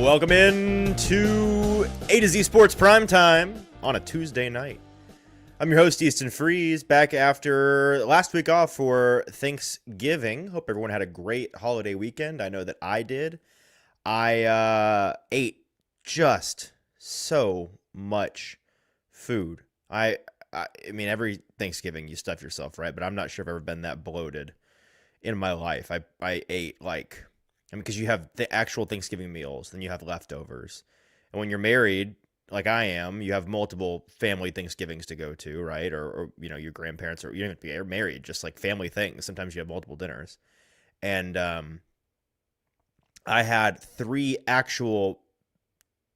Welcome in to A to Z Sports Primetime on a Tuesday night. I'm your host, Easton Freeze, back after last week off for Thanksgiving. Hope everyone had a great holiday weekend. I know that I did. I ate just so much food. I mean, every Thanksgiving you stuff yourself, right? But I'm not sure I've ever been that bloated in my life. I ate like... because you have the actual Thanksgiving meals, then you have leftovers. And when you're married, like I am, you have multiple family Thanksgivings to go to, right? Or your grandparents, or you don't have to be married, just like family things. Sometimes you have multiple dinners. And I had 3 actual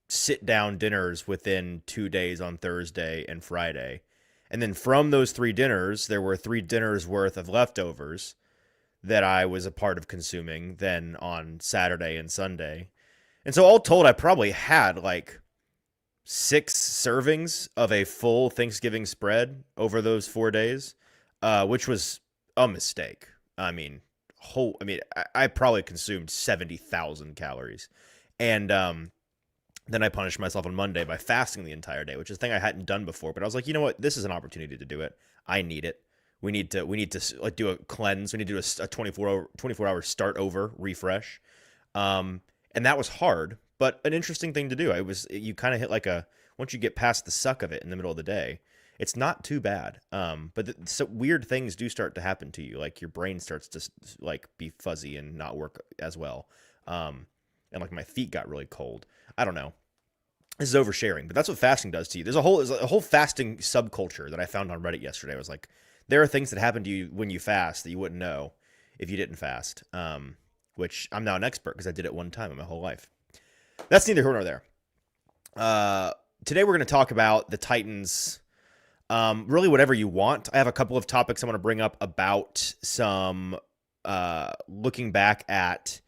sit-down dinners within 2 days on Thursday and Friday. And then from those 3 dinners, there were 3 dinners worth of leftovers that I was a part of consuming then on Saturday and Sunday. And so all told, I probably had like 6 servings of a full Thanksgiving spread over those 4 days, which was a mistake. I mean, I probably consumed 70,000 calories. And then I punished myself on Monday by fasting the entire day, which is a thing I hadn't done before. But I was like, you know what? This is an opportunity to do it. I need it. We need to like do a cleanse. We need to do a 24-hour start over refresh. And that was hard, but an interesting thing to do. You kind of hit like once you get past the suck of it in the middle of the day, it's not too bad. But so weird things do start to happen to you. Like your brain starts to like be fuzzy and not work as well. And like my feet got really cold. I don't know. This is oversharing, but that's what fasting does to you. There's a whole fasting subculture that I found on Reddit yesterday. I was like, there are things that happen to you when you fast that you wouldn't know if you didn't fast, which I'm now an expert because I did it one time in my whole life. That's neither here nor there. Today we're going to talk about the Titans, really whatever you want. I have a couple of topics I want to bring up about some looking back at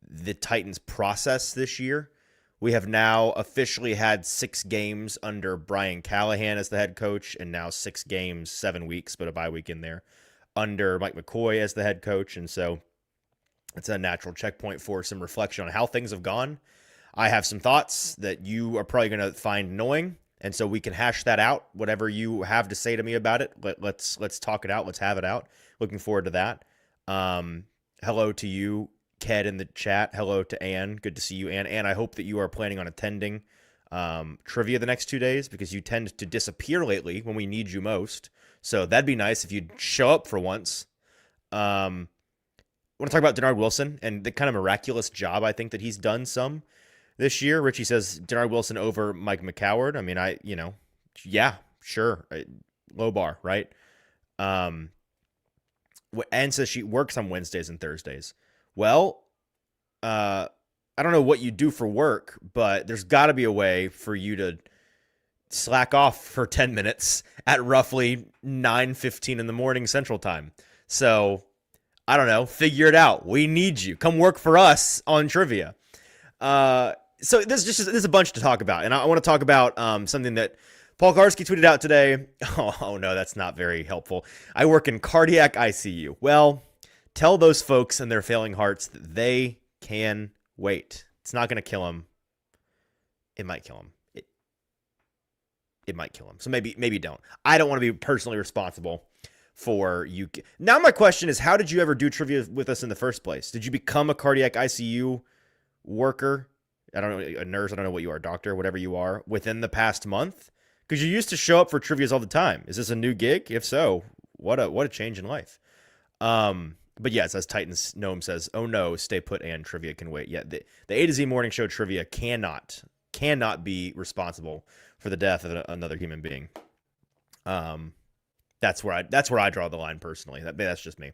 the Titans process this year. We have now officially had 6 games under Brian Callahan as the head coach, and now 6 games, 7 weeks, but a bye week in there, under Mike McCoy as the head coach. And so it's a natural checkpoint for some reflection on how things have gone. I have some thoughts that you are probably going to find annoying, and so we can hash that out. Whatever you have to say to me about it, let's talk it out. Let's have it out. Looking forward to that. Hello to you, Ked, in the chat. Hello to Ann. Good to see you, Ann. Ann, I hope that you are planning on attending trivia the next 2 days because you tend to disappear lately when we need you most. So that'd be nice if you'd show up for once. I want to talk about Dennard Wilson and the kind of miraculous job I think that he's done some this year. Richie says Dennard Wilson over Mike McCoward. I mean, yeah, sure. Low bar, right? Ann says she works on Wednesdays and Thursdays. Well, I don't know what you do for work, but there's got to be a way for you to slack off for 10 minutes at roughly 9:15 in the morning Central Time. So, I don't know. Figure it out. We need you. Come work for us on trivia. So this is a bunch to talk about, and I want to talk about something that Paul Karski tweeted out today. Oh no, that's not very helpful. I work in cardiac ICU. Well, tell those folks and their failing hearts that they can wait. It's not going to kill them. It might kill them. It might kill them. So maybe don't. I don't want to be personally responsible for you. Now my question is, how did you ever do trivia with us in the first place? Did you become a cardiac ICU worker? I don't know, a nurse. I don't know what you are, a doctor, whatever you are, within the past month? Because you used to show up for trivias all the time. Is this a new gig? If so, what a change in life. But yes, as Titans Gnome says, oh no, stay put and trivia can wait. Yeah, the A to Z morning show trivia cannot be responsible for the death of another human being. That's where I draw the line personally. That's just me.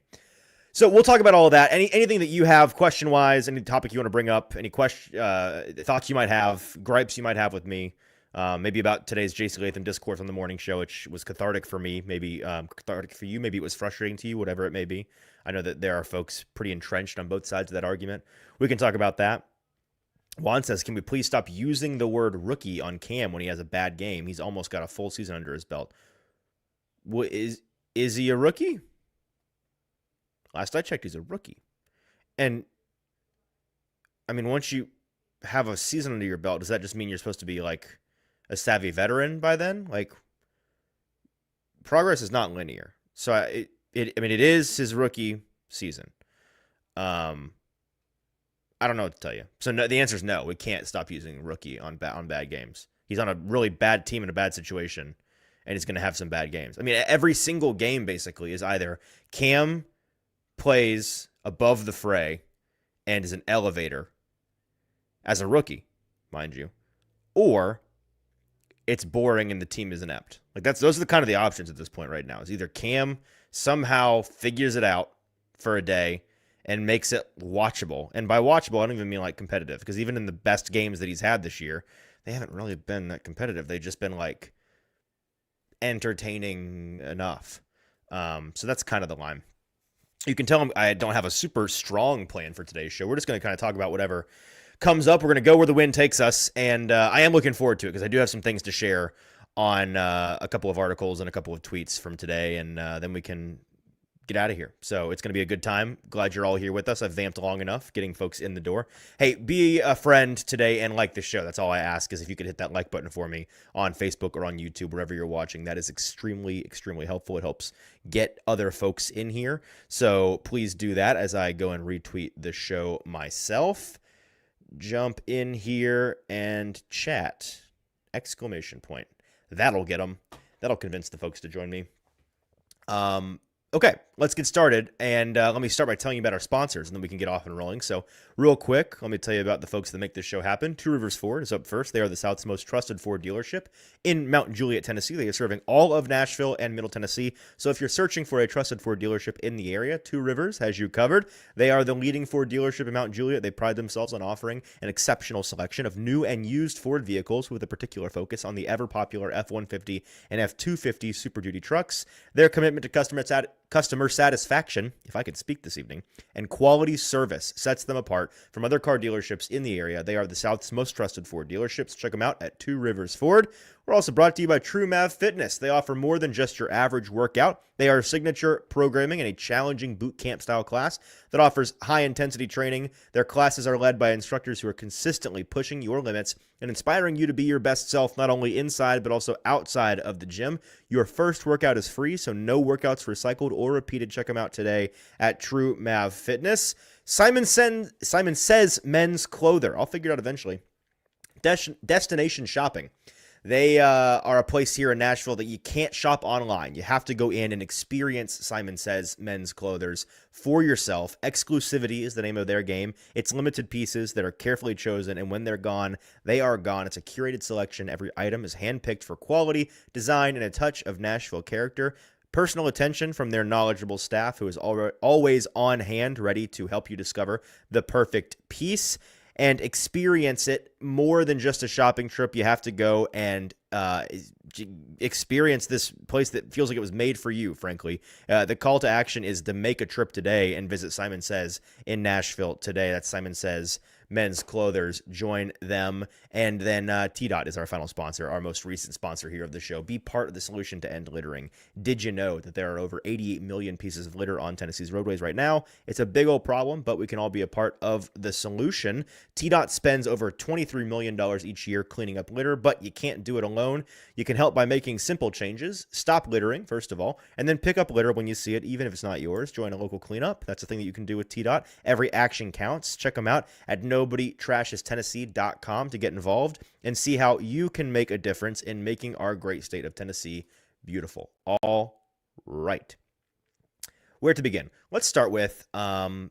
So we'll talk about all of that. Anything that you have question wise, any topic you want to bring up, any thoughts you might have, gripes you might have with me. Maybe about today's JC Latham discourse on the morning show, which was cathartic for me, maybe cathartic for you, maybe it was frustrating to you, whatever it may be. I know that there are folks pretty entrenched on both sides of that argument. We can talk about that. Juan says, can we please stop using the word rookie on Cam when he has a bad game? He's almost got a full season under his belt. Is he a rookie? Last I checked, he's a rookie. And, I mean, once you have a season under your belt, does that just mean you're supposed to be like a savvy veteran by then? Like, progress is not linear. So I mean, it is his rookie season. I don't know what to tell you. So no, the answer is no. We can't stop using rookie on bad games. He's on a really bad team in a bad situation, and he's going to have some bad games. I mean, every single game basically is either Cam plays above the fray and is an elevator as a rookie, mind you, or it's boring and the team is inept. Like those are the kind of the options at this point right now. It's either Cam somehow figures it out for a day and makes it watchable. And by watchable, I don't even mean like competitive, because even in the best games that he's had this year, they haven't really been that competitive. They've just been like entertaining enough. So that's kind of the line. You can tell him I don't have a super strong plan for today's show. We're just going to kind of talk about whatever comes up. We're going to go where the wind takes us, and I am looking forward to it because I do have some things to share on a couple of articles and a couple of tweets from today, and then we can get out of here. So it's going to be a good time. Glad you're all here with us. I've vamped long enough getting folks in the door. Hey, be a friend today and like the show. That's all I ask, is if you could hit that like button for me on Facebook or on YouTube, wherever you're watching. That is extremely, extremely helpful. It helps get other folks in here. So please do that as I go and retweet the show myself. Jump in here and chat. Exclamation point. That'll get them. That'll convince the folks to join me. Okay, let's get started, and let me start by telling you about our sponsors, and then we can get off and rolling. So real quick, let me tell you about the folks that make this show happen. Two Rivers Ford is up first. They are the South's most trusted Ford dealership in Mount Juliet, Tennessee. They are serving all of Nashville and Middle Tennessee. So if you're searching for a trusted Ford dealership in the area, Two Rivers has you covered. They are the leading Ford dealership in Mount Juliet. They pride themselves on offering an exceptional selection of new and used Ford vehicles with a particular focus on the ever-popular F-150 and F-250 Super Duty trucks. Their commitment to customer satisfaction, if I could speak this evening, and quality service sets them apart from other car dealerships in the area. They are the South's most trusted Ford dealerships. Check them out at Two Rivers Ford. We're also brought to you by True Mav Fitness. They offer more than just your average workout. They are signature programming in a challenging boot camp style class that offers high intensity training. Their classes are led by instructors who are consistently pushing your limits and inspiring you to be your best self, not only inside but also outside of the gym. Your first workout is free, so no workouts recycled or repeated. Check them out today at True Mav Fitness. Simon Says Men's Clother. I'll figure it out eventually. Destination Shopping. They are a place here in Nashville that you can't shop online. You have to go in and experience Simon Says Men's Clothers for yourself. Exclusivity is the name of their game. It's limited pieces that are carefully chosen, and when they're gone, they are gone. It's a curated selection. Every item is handpicked for quality, design, and a touch of Nashville character. Personal attention from their knowledgeable staff, who is always on hand, ready to help you discover the perfect piece and experience it more than just a shopping trip. You have to go and experience this place that feels like it was made for you, frankly. The call to action is to make a trip today and visit Simon Says in Nashville today. That's Simon Says Men's Clothers. Join them. And then T-Dot is our final sponsor, our most recent sponsor here of the show. Be part of the solution to end littering. Did you know that there are over 88 million pieces of litter on Tennessee's roadways right now? It's a big old problem, but we can all be a part of the solution. T-Dot spends over $23 million each year cleaning up litter, but you can't do it alone. You can help by making simple changes. Stop littering, first of all, and then pick up litter when you see it, even if it's not yours. Join a local cleanup. That's a thing that you can do with T-Dot. Every action counts. Check them out at NobodyTrashesTennessee.com to get involved and see how you can make a difference in making our great state of Tennessee beautiful. All right. Where to begin? Let's start with, I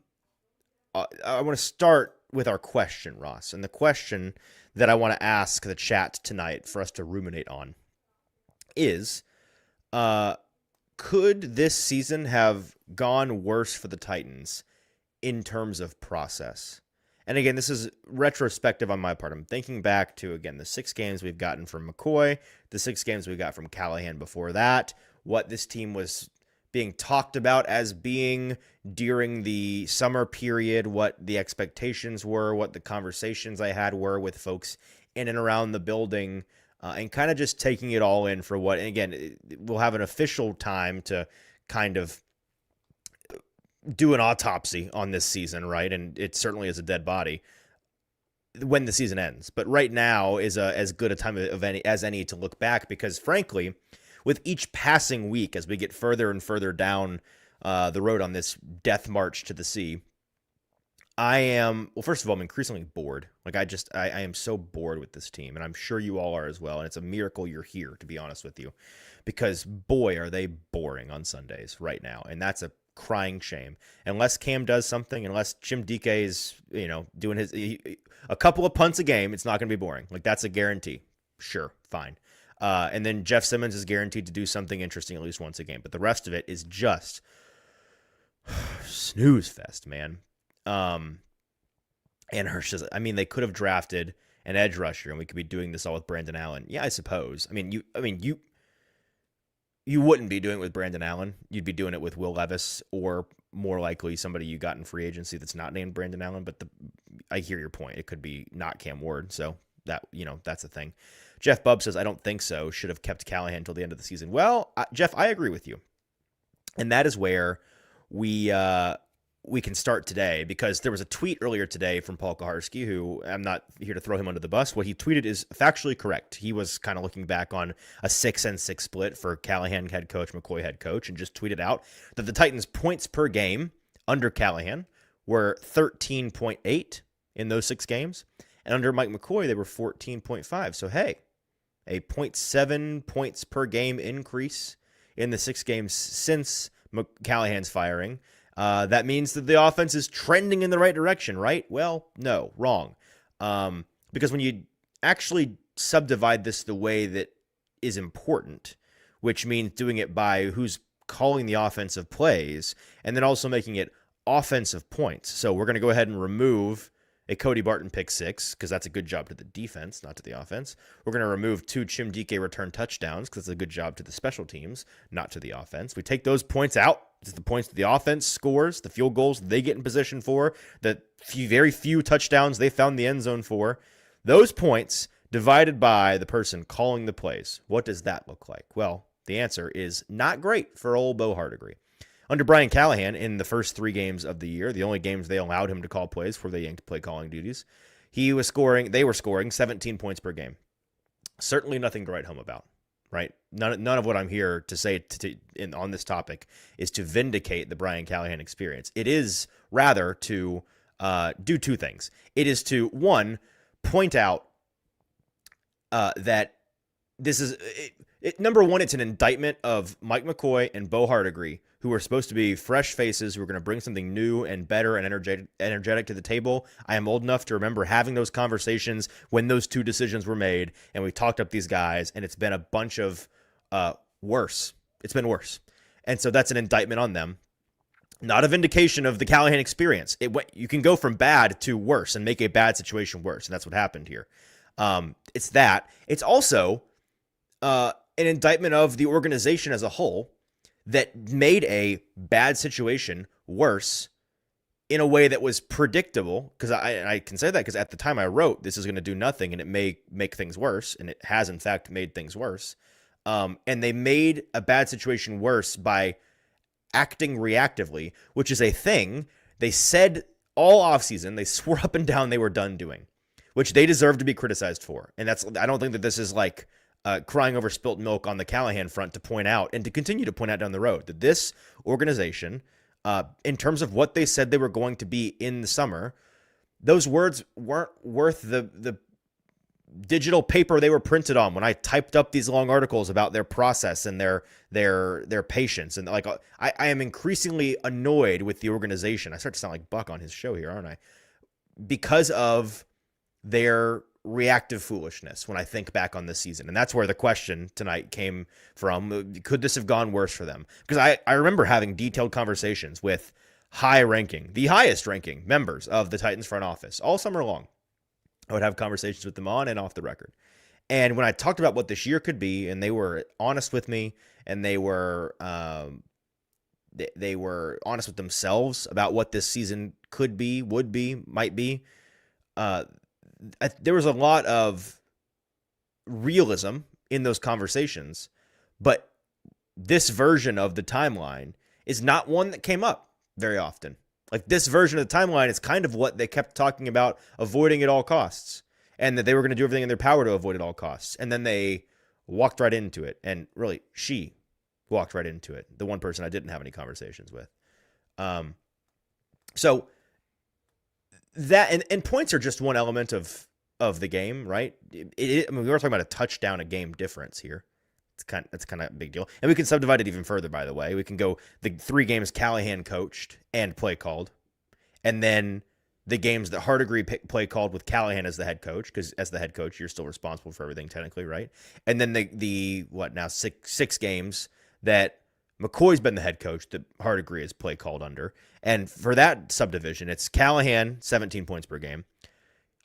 want to start with our question, Ross. And the question that I want to ask the chat tonight for us to ruminate on is, could this season have gone worse for the Titans in terms of process? And again, this is retrospective on my part. I'm thinking back to, again, the 6 games we've gotten from McCoy, the 6 games we got from Callahan before that, what this team was being talked about as being during the summer period, what the expectations were, what the conversations I had were with folks in and around the building, and kind of just taking it all in for what, and again, we'll have an official time to kind of do an autopsy on this season, right? And it certainly is a dead body. when the season ends. But right now is as good a time of any to look back, because frankly, with each passing week as we get further and further down the road on this death march to the sea, first of all, I'm increasingly bored. Like I am so bored with this team, and I'm sure you all are as well. And it's a miracle you're here, to be honest with you, because boy, are they boring on Sundays right now. And that's a crying shame. Unless Cam does something, unless Jim DK is, doing a couple of punts a game, it's not going to be boring. Like, that's a guarantee. Sure, fine. And then Jeff Simmons is guaranteed to do something interesting at least once a game. But the rest of it is just snooze fest, man. And Hirsch says, they could have drafted an edge rusher, and we could be doing this all with Brandon Allen. Yeah, I suppose. You wouldn't be doing it with Brandon Allen. You'd be doing it with Will Levis, or more likely somebody you got in free agency that's not named Brandon Allen. But I hear your point. It could be not Cam Ward. So that's the thing. Jeff Bubb says, I don't think so. Should have kept Callahan until the end of the season. Well, Jeff, I agree with you. And that is where we can start today, because there was a tweet earlier today from Paul Kaharski, who, I'm not here to throw him under the bus. What he tweeted is factually correct. He was kind of looking back on a 6-6 split for Callahan head coach, McCoy head coach, and just tweeted out that the Titans' points per game under Callahan were 13.8 in those 6 games. And under Mike McCoy, they were 14.5. So, hey, a 0.7 points per game increase in the 6 games since Callahan's firing. That means that the offense is trending in the right direction, right? Well, no, wrong. Because when you actually subdivide this the way that is important, which means doing it by who's calling the offensive plays, and then also making it offensive points. So we're going to go ahead and remove a Cody Barton pick 6, because that's a good job to the defense, not to the offense. We're going to remove 2 Chim DK return touchdowns, because it's a good job to the special teams, not to the offense. We take those points out. It's the points the offense scores, the field goals they get in position for, the very few touchdowns they found the end zone for. Those points divided by the person calling the plays. What does that look like? Well, the answer is not great for old Bo Hardigree. Under Brian Callahan, in the first 3 games of the year, the only games they allowed him to call plays before they yanked play calling duties, they were scoring 17 points per game. Certainly nothing to write home about, right? None of what I'm here to say on this topic is to vindicate the Brian Callahan experience. It is rather to do 2 things. It is to, 1, point out that this is number 1. It's an indictment of Mike McCoy and Bo Hardigree, who are supposed to be fresh faces who are going to bring something new and better and energetic to the table. I am old enough to remember having those conversations when those 2 decisions were made, and we talked up these guys, and it's been a bunch of worse. It's been worse. And so that's an indictment on them. Not a vindication of the Callahan experience. You can go from bad to worse and make a bad situation worse, and that's what happened here. It's that. It's also an indictment of the organization as a whole that made a bad situation worse in a way that was predictable. Because I can say that because at the time I wrote, this is going to do nothing and it may make things worse. And it has, in fact, made things worse. And they made a bad situation worse by acting reactively, which is a thing they said all offseason. They swore up and down they were done doing, which they deserve to be criticized for. And I don't think that this is like crying over spilt milk on the Callahan front to point out and to continue to point out down the road that this organization, in terms of what they said they were going to be in the summer, those words weren't worth the digital paper they were printed on when I typed up these long articles about their process and their patience. And like, I am increasingly annoyed with the organization. I start to sound like Buck on his show here, aren't I? Because of their reactive foolishness when I think back on this season. And that's where the question tonight came from. Could this have gone worse for them? Because I remember having detailed conversations with the highest ranking members of the Titans front office all summer long. I would have conversations with them on and off the record. And when I talked about what this year could be, and they were honest with me, and they were honest with themselves about what this season could be, would be, might be, there was a lot of realism in those conversations, but this version of the timeline is not one that came up very often. Like this version of the timeline is kind of what they kept talking about, avoiding at all costs, and that they were going to do everything in their power to avoid at all costs. And then they walked right into it. And really, she walked right into it. The one person I didn't have any conversations with. So that and points are just one element of the game, right? I mean, we were talking about a touchdown a game difference here. That's kind of a big deal. And we can subdivide it even further, by the way. We can go the 3 games Callahan coached and play called, and then the games that Hardegree play called with Callahan as the head coach, because as the head coach, you're still responsible for everything technically, right? And then the what now six games that McCoy's been the head coach that Hardegree has play called under. And for that subdivision, it's Callahan, 17 points per game.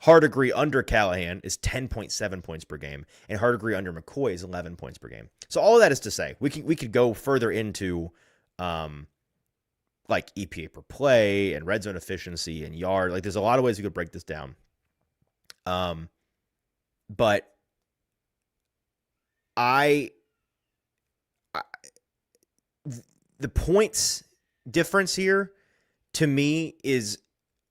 Hardegree under Callahan is 10.7 points per game, and Hardegree under McCoy is 11 points per game. So all of that is to say, we could go further into like EPA per play and red zone efficiency and yard. Like there's a lot of ways we could break this down. But the points difference here to me is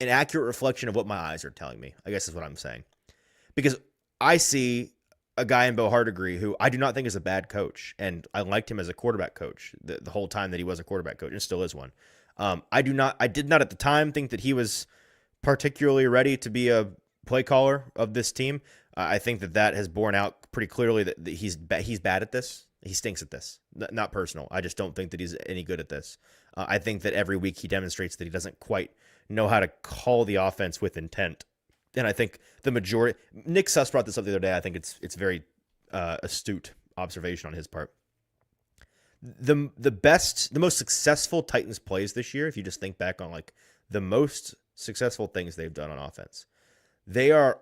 an accurate reflection of what my eyes are telling me, I guess is what I'm saying. Because I see a guy in Bo Hardegree who I do not think is a bad coach, and I liked him as a quarterback coach the whole time that he was a quarterback coach, and still is one. I did not at the time think that he was particularly ready to be a play caller of this team. I think that has borne out pretty clearly that he's bad at this. He stinks at this. Not personal. I just don't think that he's any good at this. I think that every week he demonstrates that he doesn't quite know how to call the offense with intent. And I think the majority, Nick Suss brought this up the other day. I think it's very astute observation on his part. The most successful Titans plays this year, if you just think back on like the most successful things they've done on offense, they are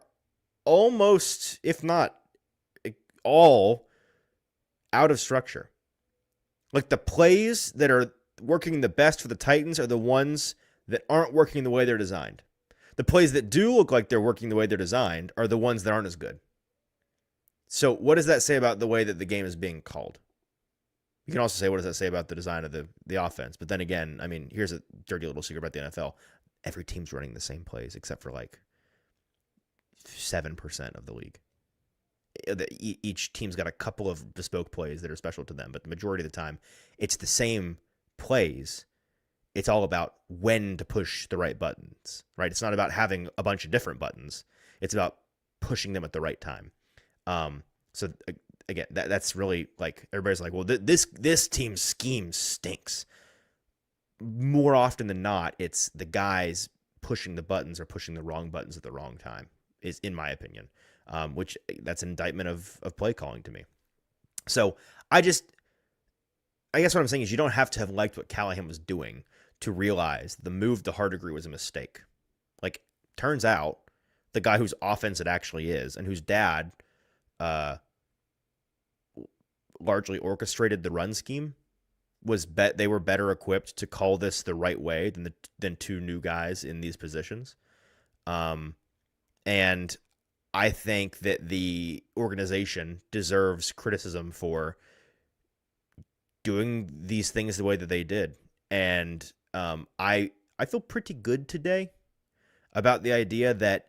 almost, if not all, out of structure. Like the plays that are working the best for the Titans are the ones that aren't working the way they're designed. The plays that do look like they're working the way they're designed are the ones that aren't as good. So what does that say about the way that the game is being called? You can also say, what does that say about the design of the offense? But then again, I mean, here's a dirty little secret about the NFL. Every team's running the same plays except for like 7% of the league. Each team's got a couple of bespoke plays that are special to them, but the majority of the time, it's the same plays. It's all about when to push the right buttons, right? It's not about having a bunch of different buttons. It's about pushing them at the right time. So again, that's really like everybody's like, well, this team's scheme stinks. More often than not, it's the guys pushing the buttons or pushing the wrong buttons at the wrong time, is in my opinion. Which that's an indictment of play calling to me. So I guess what I'm saying is you don't have to have liked what Callahan was doing to realize the move to Hardegree was a mistake. Like, turns out the guy whose offense it actually is and whose dad largely orchestrated the run scheme they were better equipped to call this the right way than 2 new guys in these positions. And I think that the organization deserves criticism for doing these things the way that they did. And I feel pretty good today about the idea that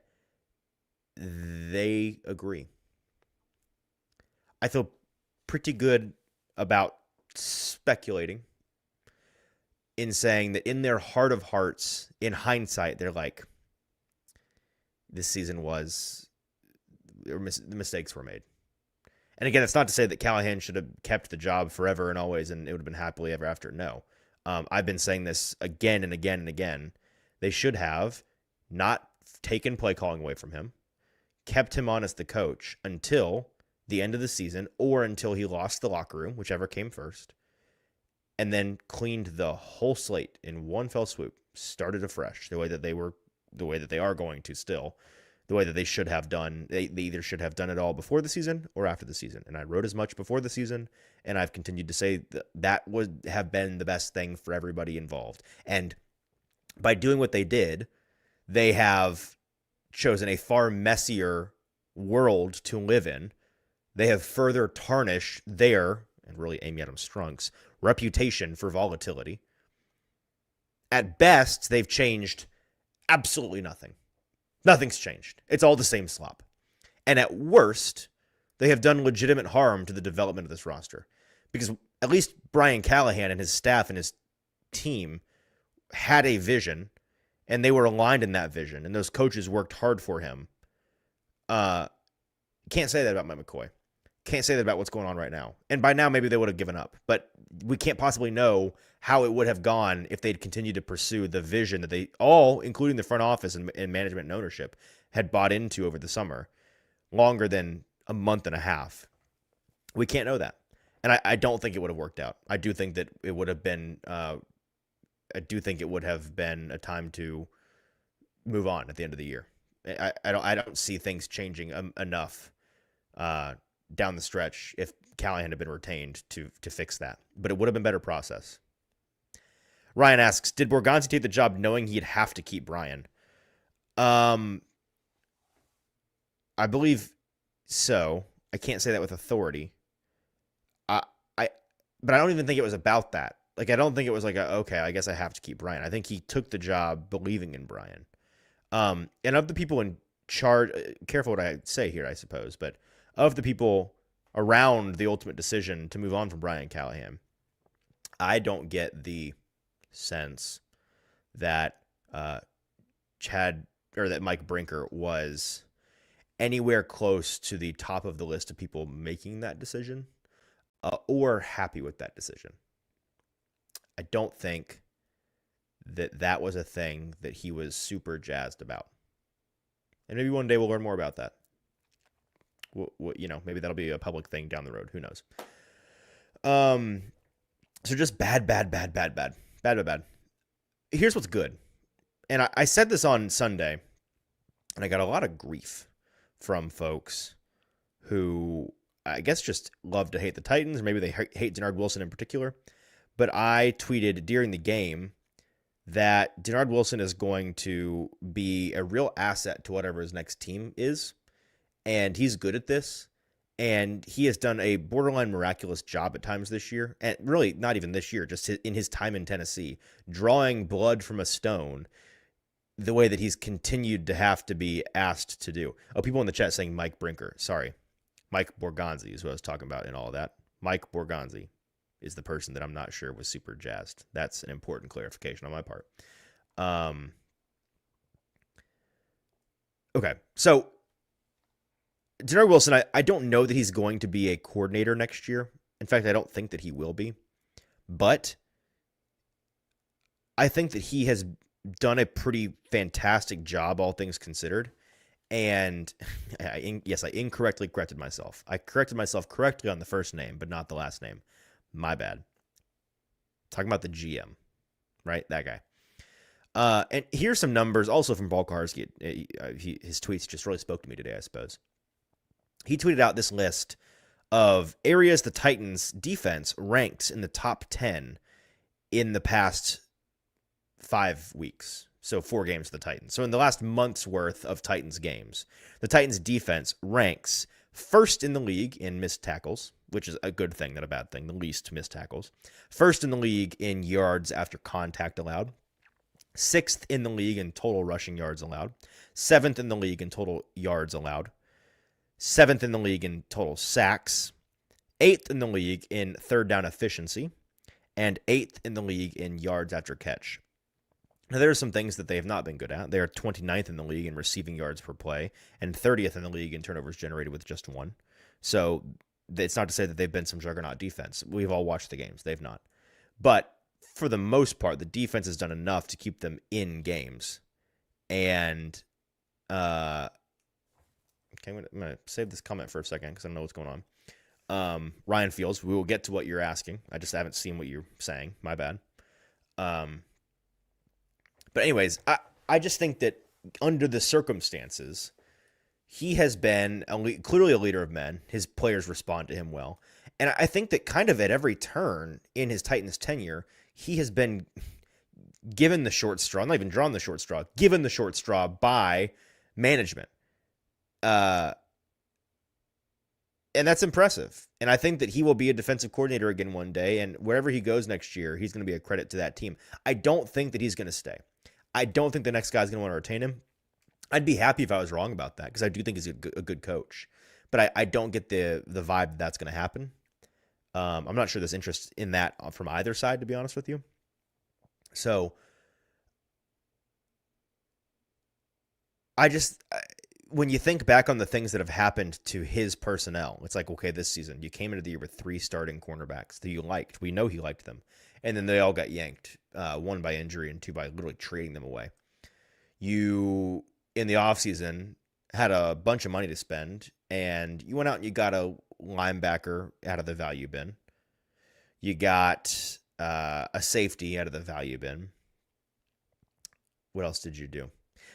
they agree. I feel pretty good about speculating in saying that in their heart of hearts, in hindsight, they're like, this season the mistakes were made. And again, it's not to say that Callahan should have kept the job forever and always and it would have been happily ever after. No. I've been saying this again and again and again. They should have not taken play calling away from him, kept him on as the coach until the end of the season or until he lost the locker room, whichever came first, and then cleaned the whole slate in one fell swoop, started afresh the way that they are going to still, the way that they should have done. They either should have done it all before the season or after the season. And I wrote as much before the season, and I've continued to say that would have been the best thing for everybody involved. And by doing what they did, they have chosen a far messier world to live in. They have further tarnished their, and really Amy Adams Strunk's, reputation for volatility. At best, they've changed absolutely nothing. Nothing's changed. It's all the same slop. And at worst, they have done legitimate harm to the development of this roster. Because at least Brian Callahan and his staff and his team had a vision, and they were aligned in that vision, and those coaches worked hard for him. Can't say that about Mike McCoy. Can't say that about what's going on right now. And by now, maybe they would have given up. But we can't possibly know how it would have gone if they'd continued to pursue the vision that they all, including the front office and management and ownership, had bought into over the summer, longer than a month and a half. We can't know that. And I don't think it would have worked out. I do think that it would have been a time to move on at the end of the year. I don't see things changing enough down the stretch if Callahan had been retained to fix that. But it would have been better process. Ryan asks, did Borgonzi take the job knowing he'd have to keep Brian? I believe so. I can't say that with authority. But I don't even think it was about that. Like, I don't think it was like, okay, I guess I have to keep Brian. I think he took the job believing in Brian. And of the people in charge, careful what I say here, I suppose, but of the people around the ultimate decision to move on from Brian Callahan, I don't get the sense that that Mike Brinker was anywhere close to the top of the list of people making that decision or happy with that decision. I don't think that was a thing that he was super jazzed about. And maybe one day we'll learn more about that. Maybe that'll be a public thing down the road. Who knows? So just bad. Here's what's good. And I said this on Sunday, and I got a lot of grief from folks who I guess just love to hate the Titans, or maybe they hate Dennard Wilson in particular. But I tweeted during the game that Dennard Wilson is going to be a real asset to whatever his next team is. And he's good at this. And he has done a borderline miraculous job at times this year. And really, not even this year, just in his time in Tennessee, drawing blood from a stone the way that he's continued to have to be asked to do. Oh, people in the chat saying Mike Brinker. Sorry. Mike Borgonzi is what I was talking about in all of that. Mike Borgonzi is the person that I'm not sure was super jazzed. That's an important clarification on my part. Okay, so Dennard Wilson, I don't know that he's going to be a coordinator next year. In fact, I don't think that he will be. But I think that he has done a pretty fantastic job, all things considered. And yes, I incorrectly corrected myself. I corrected myself correctly on the first name, but not the last name. My bad. Talking about the GM, right? That guy. And here's some numbers also from Paul Kaharski. His tweets just really spoke to me today, I suppose. He tweeted out this list of areas the Titans defense ranks in the top 10 in the past 5 weeks. So 4 games for the Titans. So in the last month's worth of Titans games, the Titans defense ranks first in the league in missed tackles, which is a good thing, not a bad thing, the least missed tackles. First in the league in yards after contact allowed. 6th in the league in total rushing yards allowed. 7th in the league in total yards allowed. 7th in the league in total sacks. 8th in the league in third down efficiency. And 8th in the league in yards after catch. Now, there are some things that they have not been good at. They are 29th in the league in receiving yards per play and 30th in the league in turnovers generated with just 1. So it's not to say that they've been some juggernaut defense. We've all watched the games. They've not. But for the most part, the defense has done enough to keep them in games. And okay, I'm going to save this comment for a second because I don't know what's going on. Ryan Fields, we will get to what you're asking. I just haven't seen what you're saying. My bad. But anyways, I just think that under the circumstances, he has been clearly a leader of men. His players respond to him well. And I think that kind of at every turn in his Titans tenure, he has been given the short straw, not even drawn the short straw, given the short straw by management. And And that's impressive. And I think that he will be a defensive coordinator again one day. And wherever he goes next year, he's going to be a credit to that team. I don't think that he's going to stay. I don't think the next guy's going to want to retain him. I'd be happy if I was wrong about that because I do think he's a good coach. But I don't get the vibe that's going to happen. I'm not sure there's interest in that from either side, to be honest with you. So when you think back on the things that have happened to his personnel, it's like, okay, this season you came into the year with 3 starting cornerbacks that you liked. We know he liked them. And then they all got yanked, 1 by injury and 2 by literally trading them away. You, in the offseason, had a bunch of money to spend, and you went out and you got a linebacker out of the value bin. You got a safety out of the value bin. What else did you do?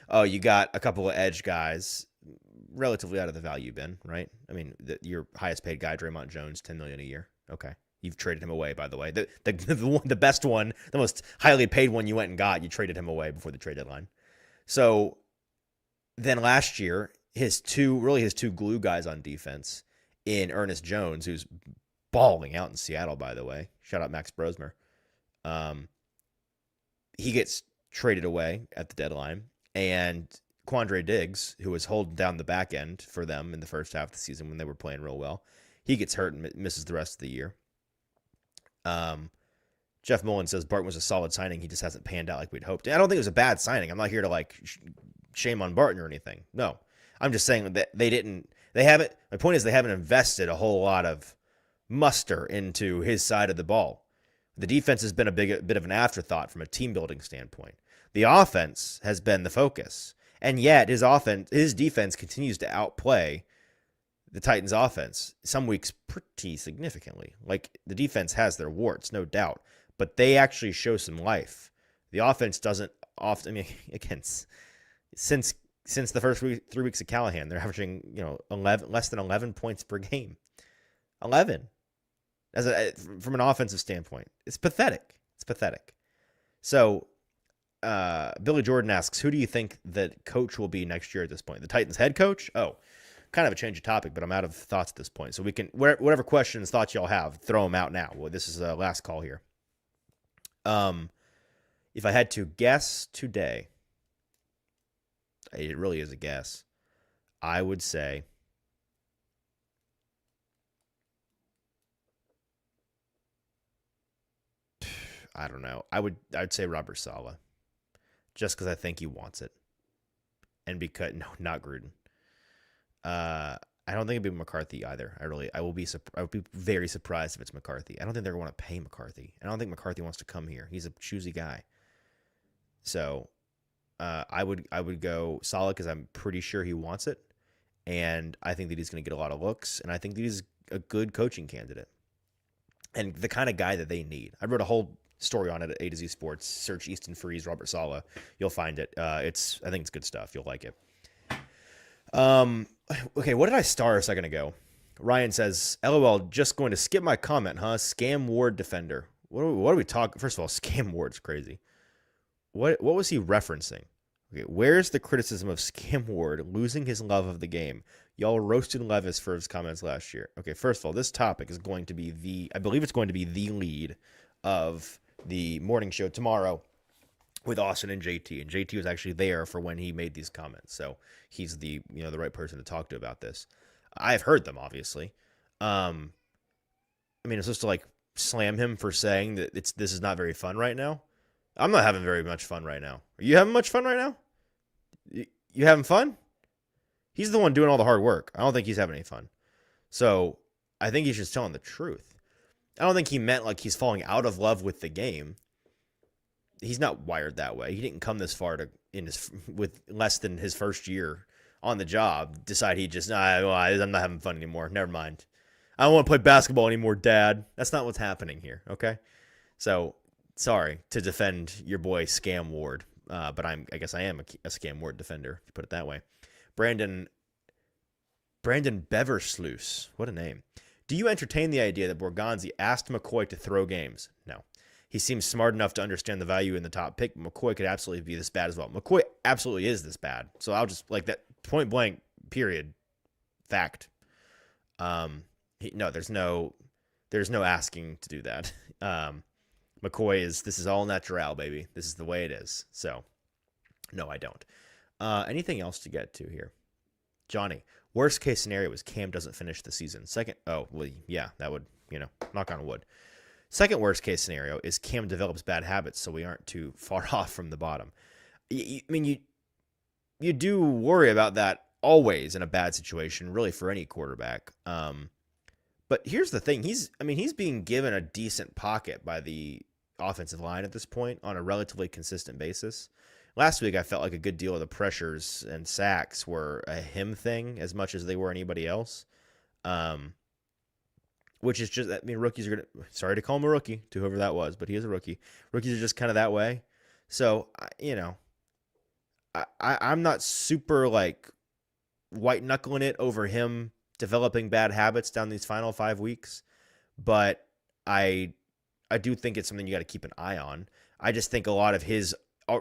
Oh, you got a couple of edge guys relatively out of the value bin, right? I mean, your highest paid guy, Draymond Jones, $10 million a year. Okay. You've traded him away, by the way. The best one, the most highly paid one you went and got, you traded him away before the trade deadline. So then last year, his two glue guys on defense in Ernest Jones, who's balling out in Seattle, by the way. Shout out Max Brosmer. He gets traded away at the deadline. And Quandre Diggs, who was holding down the back end for them in the first half of the season when they were playing real well, he gets hurt and misses the rest of the year. Jeff Mullen says Barton was a solid signing. He just hasn't panned out like we'd hoped. And I don't think it was a bad signing. I'm not here to shame on Barton or anything. No, I'm just saying that my point is they haven't invested a whole lot of muster into his side of the ball. The defense has been a bit of an afterthought from a team building standpoint. The offense has been the focus. And yet his defense continues to outplay the Titans offense some weeks pretty significantly. Like, the defense has their warts, no doubt, but they actually show some life. The offense doesn't often, I mean, again, since the first 3 weeks of Callahan, they're averaging, 11, less than 11 points per game. 11. From an offensive standpoint. It's pathetic. So, Billy Jordan asks, who do you think that coach will be next year at this point? The Titans head coach? Oh, kind of a change of topic, but I'm out of thoughts at this point. So we can, whatever questions, thoughts y'all have, throw them out now. Well, this is a last call here. If I had to guess today, it really is a guess, I would say I don't know. I'd say Robert Saleh, just because I think he wants it, and because not Gruden. I don't think it'd be McCarthy either. I would be very surprised if it's McCarthy. I don't think they're going to pay McCarthy. I don't think McCarthy wants to come here. He's a choosy guy. So, I would go Saleh because I'm pretty sure he wants it, and I think that he's going to get a lot of looks, and I think that he's a good coaching candidate, and the kind of guy that they need. I wrote a whole story on it at A to Z Sports. Search Easton Freeze, Robert Saleh. You'll find it. I think it's good stuff. You'll like it. Okay, what did I star a second ago? Ryan says, LOL, just going to skip my comment, huh? Scam Ward defender. What are we talking? First of all, Scam Ward's crazy. What was he referencing? Okay, where's the criticism of Scam Ward losing his love of the game? Y'all roasted Levis for his comments last year. Okay, first of all, this topic is going to be I believe it's going to be the lead of the morning show tomorrow with Austin and JT. And JT was actually there for when he made these comments. So he's the right person to talk to about this. I've heard them, obviously. I mean, it's supposed to slam him for saying that this is not very fun right now. I'm not having very much fun right now. Are you having much fun right now? You having fun? He's the one doing all the hard work. I don't think he's having any fun. So I think he's just telling the truth. I don't think he meant he's falling out of love with the game. He's not wired that way. He didn't come this far with less than his first year on the job, decide I'm not having fun anymore. Never mind. I don't want to play basketball anymore, Dad. That's not what's happening here, okay? So, sorry to defend your boy Scam Ward, but I guess I am a Scam Ward defender, if you put it that way. Brandon Beversluis, what a name. Do you entertain the idea that Borgonzi asked McCoy to throw games? No. He seems smart enough to understand the value in the top pick. McCoy could absolutely be this bad as well. McCoy absolutely is this bad. So I'll just that point blank, period, fact. No, there's no asking to do that. McCoy this is all natural, baby. This is the way it is. So, no, I don't. Anything else to get to here? Johnny, worst case scenario is Cam doesn't finish the season. Second, oh, well, yeah, that would, knock on wood. Second worst case scenario is Cam develops bad habits, so we aren't too far off from the bottom. I mean, you do worry about that always in a bad situation, really, for any quarterback. But here's the thing: he's being given a decent pocket by the offensive line at this point on a relatively consistent basis. Last week, I felt like a good deal of the pressures and sacks were a him thing as much as they were anybody else. Which is just, rookies are going to, sorry to call him a rookie to whoever that was, but he is a rookie. Rookies are just kind of that way. So, I'm not super like white knuckling it over him developing bad habits down these final 5 weeks, but I do think it's something you got to keep an eye on. I just think a lot of his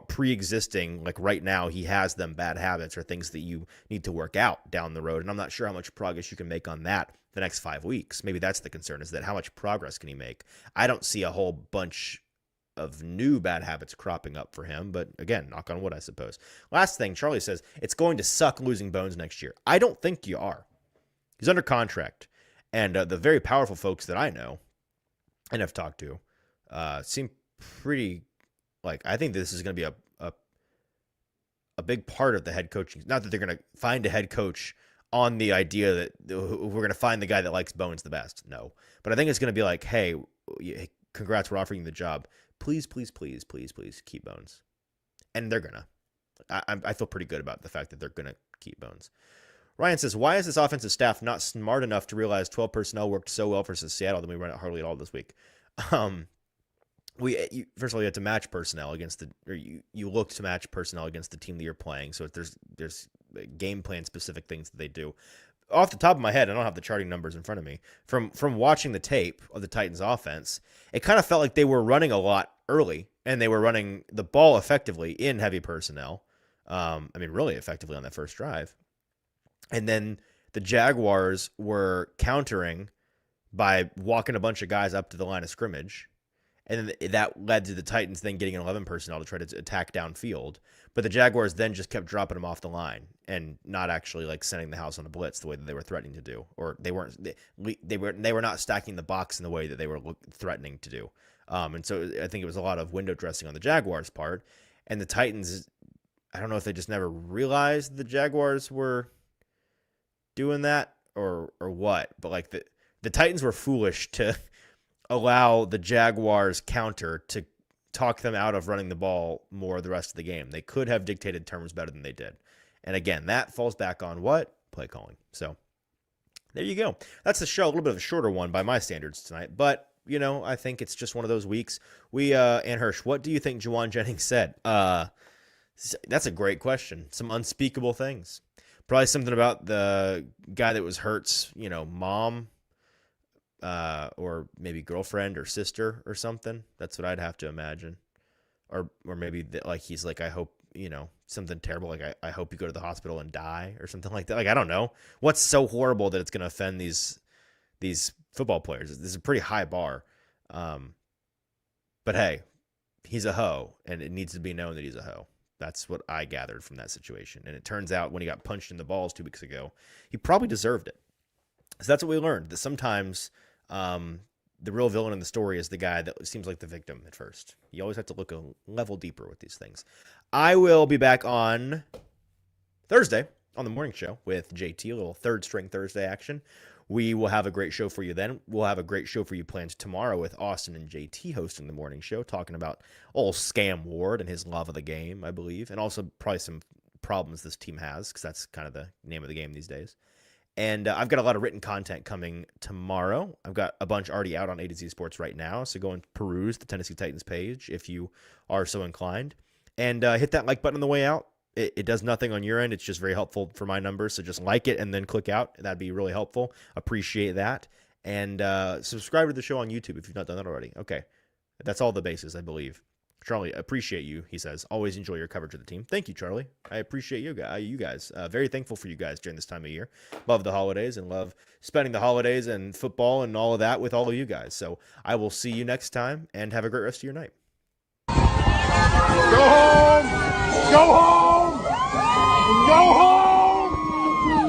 pre-existing, like right now, he has them bad habits or things that you need to work out down the road. And I'm not sure how much progress you can make on that the next 5 weeks. Maybe that's the concern, is that how much progress can he make? I don't see a whole bunch of new bad habits cropping up for him, but again, knock on wood, I suppose. Last thing, Charlie says, it's going to suck losing Bones next year. I don't think you are. He's under contract. And the very powerful folks that I know and have talked to seem pretty, like, I think this is going to be a big part of the head coaching. Not that they're going to find a head coach on the idea that we're going to find the guy that likes Bones the best. No. But I think it's going to be like, hey, congrats, we're offering you the job. Please, please, please, please, please keep Bones. And they're going to. I feel pretty good about the fact that they're going to keep Bones. Ryan says, why is this offensive staff not smart enough to realize 12 personnel worked so well versus Seattle that we run it hardly at all this week? First of all, you had to match personnel against you look to match personnel against the team that you're playing. So there's game plan specific things that they do. Off the top of my head, I don't have the charting numbers in front of me. From watching the tape of the Titans offense, it kind of felt like they were running a lot early and they were running the ball effectively in heavy personnel. Really effectively on that first drive. And then the Jaguars were countering by walking a bunch of guys up to the line of scrimmage. And then that led to the Titans then getting 11 personnel to try to attack downfield. But the Jaguars then just kept dropping them off the line and not actually like sending the house on a blitz the way that they were threatening to do. Or they were not stacking the box in the way that they were threatening to do. And so I think it was a lot of window dressing on the Jaguars' part. And the Titans, I don't know if they just never realized the Jaguars were doing that or what. But like the Titans were foolish to allow the Jaguars counter to talk them out of running the ball more the rest of the game. They could have dictated terms better than they did. And again, that falls back on what? Play calling. So there you go. That's the show. A little bit of a shorter one by my standards tonight. But, I think it's just one of those weeks. Ann Hirsch, what do you think Juwan Jennings said? That's a great question. Some unspeakable things. Probably something about the guy that was Hurt's, mom, or maybe girlfriend or sister or something. That's what I'd have to imagine. Or maybe he's like, I hope, something terrible. Like, I hope you go to the hospital and die or something like that. Like, I don't know. What's so horrible that it's going to offend these football players? This is a pretty high bar. But hey, he's a hoe and it needs to be known that he's a hoe. That's what I gathered from that situation. And it turns out when he got punched in the balls 2 weeks ago, he probably deserved it. So that's what we learned, that sometimes the real villain in the story is the guy that seems like the victim at first. You always have to look a level deeper with these things. I will be back on Thursday on the morning show with JT, a little third string Thursday action. We will have a great show for you then. We'll have a great show for you planned tomorrow with Austin and JT hosting the morning show, talking about old Scam Ward and his love of the game, I believe, and also probably some problems this team has, because that's kind of the name of the game these days. And I've got a lot of written content coming tomorrow. I've got a bunch already out on A to Z Sports right now, so go and peruse the Tennessee Titans page if you are so inclined. And hit that like button on the way out. It does nothing on your end. It's just very helpful for my numbers, so just like it and then click out. That'd be really helpful. Appreciate that. And subscribe to the show on YouTube if you've not done that already. Okay, that's all the bases, I believe. Charlie, appreciate you, he says. Always enjoy your coverage of the team. Thank you, Charlie. I appreciate you guys. Very thankful for you guys during this time of year. Love the holidays and love spending the holidays and football and all of that with all of you guys. So I will see you next time, and have a great rest of your night. Go home! Go home! Go home!